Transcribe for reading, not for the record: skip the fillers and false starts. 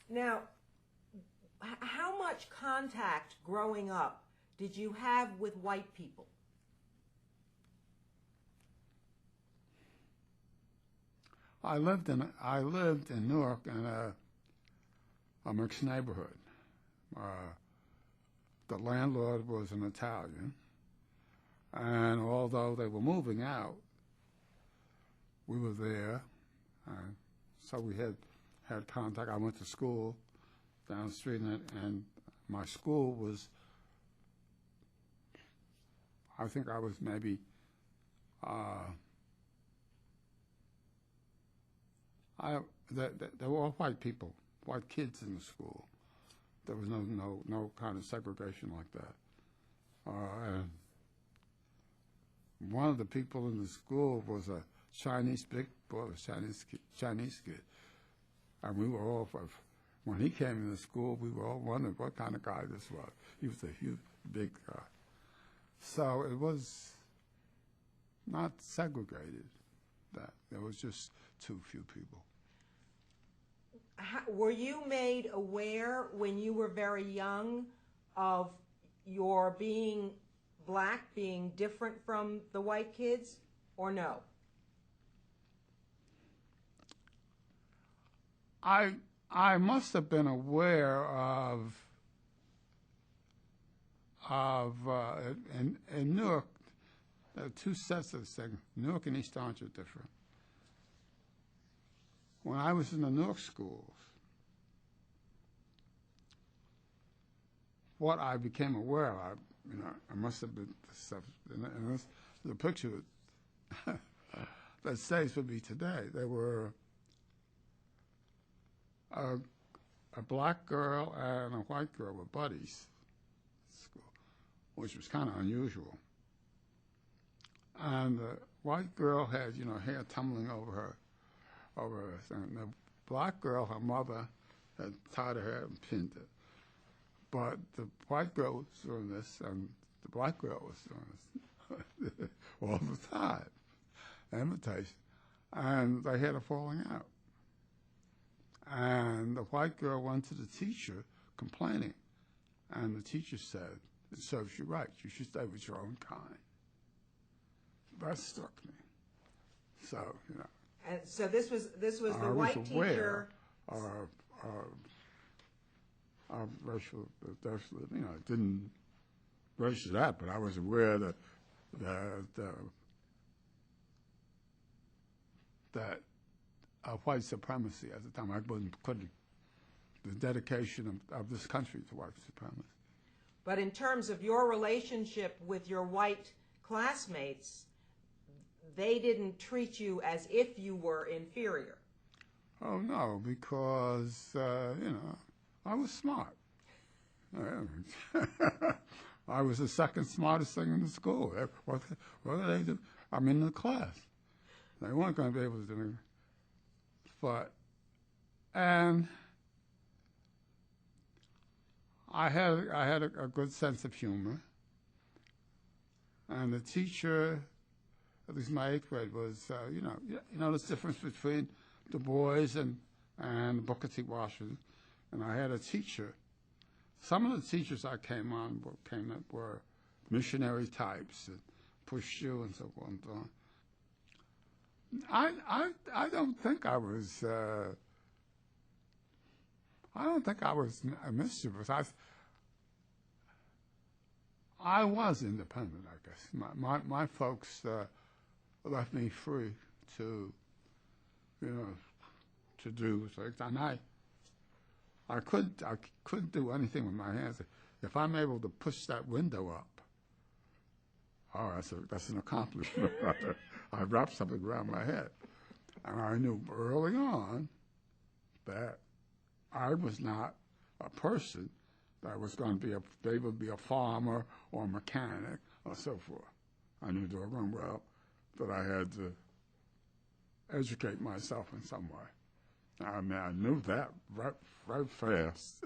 Now, how much contact growing up did you have with white people? I lived in Newark in a mixed neighborhood. The landlord was an Italian, and although they were moving out, we were there, so we had contact. I went to school down the street, and my school was, I think I was maybe, there were all white people, white kids in the school. There was no kind of segregation like that. And one of the people in the school was a big boy, Chinese kid, and we were all, when he came into school, we were all wondering what kind of guy this was. He was a huge, big guy. So it was not segregated. That there was just too few people. Were you made aware when you were very young of your being black, being different from the white kids, or no? I must have been aware in Newark, there are two sets of things. Newark and East Orange are different. When I was in the Newark schools, what I became aware of, I must have been stuff, and this, the picture that stays with me today. There were a black girl and a white girl were buddies at school, which was kind of unusual. And the white girl had, hair tumbling over her, and the black girl, her mother, had tied her hair and pinned it. But the white girl was doing this, and the black girl was doing this all the time, imitation. And they had a falling out. And the white girl went to the teacher complaining. And the teacher said, "It serves you right. You should stay with your own kind." That struck me. So, And so this was the white teacher. Of racial, didn't racial that, but I was aware that white supremacy at the time. Couldn't the dedication of this country to white supremacy. But in terms of your relationship with your white classmates, they didn't treat you as if you were inferior. Oh no, because I was smart. I was the second smartest thing in the school. What did they do? I'm in the class. They weren't going to be able to do anything. And I had a good sense of humor. And the teacher, at least my 8th grade, was there's a difference between Du Bois and Booker T. Washington. And I had a teacher. Some of the teachers I came up were missionary types and pushed you and so on and so on. I don't think I was. I don't think I was mischievous. I was independent, I guess. My folks left me free to do things, and I couldn't do anything with my hands. If I'm able to push that window up, that's an accomplishment. I wrapped something around my head. And I knew early on that I was not a person that was going to be able to be a farmer or a mechanic or so forth. I knew doggone well that I had to educate myself in some way. I mean, I knew that right fast.